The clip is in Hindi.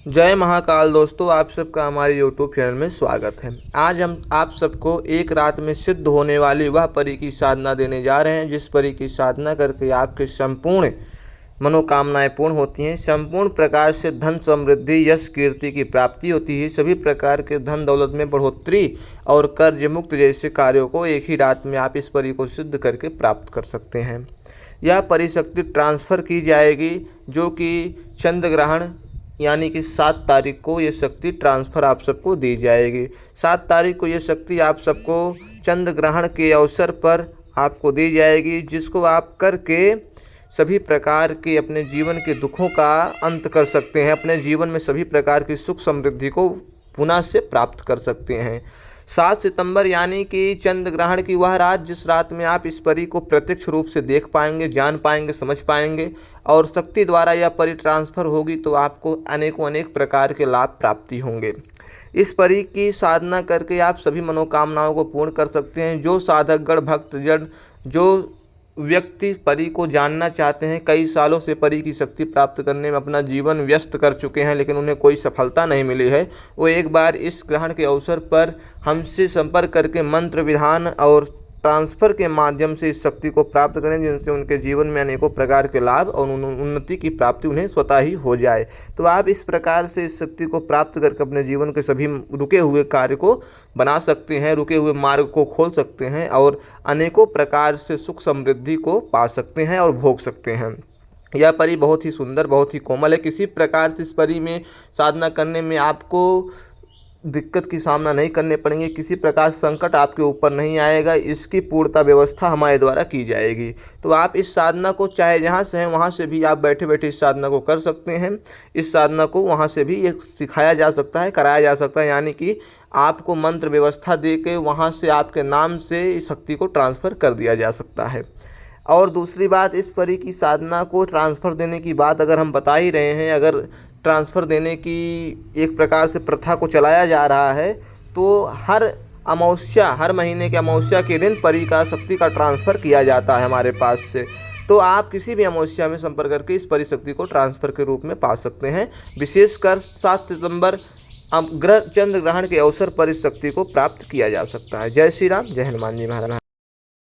जय महाकाल दोस्तों, आप सबका हमारे यूट्यूब चैनल में स्वागत है। आज हम आप सबको एक रात में सिद्ध होने वाली वह परी की साधना देने जा रहे हैं, जिस परी की साधना करके आपके संपूर्ण मनोकामनाएं पूर्ण होती हैं। संपूर्ण प्रकार से धन समृद्धि, यश, कीर्ति की प्राप्ति होती है। सभी प्रकार के धन दौलत में बढ़ोतरी और कर्ज मुक्त जैसे कार्यों को एक ही रात में आप इस परी को सिद्ध करके प्राप्त कर सकते हैं। यह परिशक्ति ट्रांसफ़र की जाएगी, जो कि चंद्र ग्रहण यानी कि 7 तारीख को ये शक्ति ट्रांसफ़र आप सबको दी जाएगी। 7 तारीख को ये शक्ति आप सबको चंद्र ग्रहण के अवसर पर आपको दी जाएगी, जिसको आप करके सभी प्रकार के अपने जीवन के दुखों का अंत कर सकते हैं। अपने जीवन में सभी प्रकार की सुख समृद्धि को पुनः से प्राप्त कर सकते हैं। 7 सितंबर यानी कि चंद्र ग्रहण की वह रात, जिस रात में आप इस परी को प्रत्यक्ष रूप से देख पाएंगे, जान पाएंगे, समझ पाएंगे और शक्ति द्वारा यह परी ट्रांसफ़र होगी, तो आपको अनेक प्रकार के लाभ प्राप्ति होंगे। इस परी की साधना करके आप सभी मनोकामनाओं को पूर्ण कर सकते हैं। जो साधकगण, भक्तजन, जो व्यक्ति परी को जानना चाहते हैं, कई सालों से परी की शक्ति प्राप्त करने में अपना जीवन व्यस्त कर चुके हैं, लेकिन उन्हें कोई सफलता नहीं मिली है, वो एक बार इस ग्रहण के अवसर पर हमसे संपर्क करके मंत्र विधान और ट्रांसफ़र के माध्यम से इस शक्ति को प्राप्त करें, जिनसे उनके जीवन में अनेकों प्रकार के लाभ और उन्नति की प्राप्ति उन्हें स्वतः ही हो जाए। तो आप इस प्रकार से इस शक्ति को प्राप्त करके अपने जीवन के सभी रुके हुए कार्य को बना सकते हैं, रुके हुए मार्ग को खोल सकते हैं और अनेकों प्रकार से सुख समृद्धि को पा सकते हैं और भोग सकते हैं। यह परी बहुत ही सुंदर, बहुत ही कोमल है। किसी प्रकार से इस परी में साधना करने में आपको दिक्कत की सामना नहीं करने पड़ेंगे, किसी प्रकार संकट आपके ऊपर नहीं आएगा। इसकी पूर्णता व्यवस्था हमारे द्वारा की जाएगी। तो आप इस साधना को चाहे जहाँ से हैं वहाँ से भी आप बैठे बैठे इस साधना को कर सकते हैं। इस साधना को वहाँ से भी एक सिखाया जा सकता है, कराया जा सकता है, यानी कि आपको मंत्र व्यवस्था दे के वहाँ से आपके नाम से इस शक्ति को ट्रांसफ़र कर दिया जा सकता है। और दूसरी बात, इस परी की साधना को ट्रांसफ़र देने की बात अगर हम बता ही रहे हैं, अगर ट्रांसफ़र देने की एक प्रकार से प्रथा को चलाया जा रहा है, तो हर अमावस्या, हर महीने के अमावस्या के दिन परी का शक्ति का ट्रांसफ़र किया जाता है हमारे पास से। तो आप किसी भी अमावस्या में संपर्क करके इस परी शक्ति को ट्रांसफ़र के रूप में पा सकते हैं। विशेषकर 7 सितंबर चंद्र ग्रहण के अवसर पर इस शक्ति को प्राप्त किया जा सकता है। जय श्री राम, जय हनुमान जी महाराज।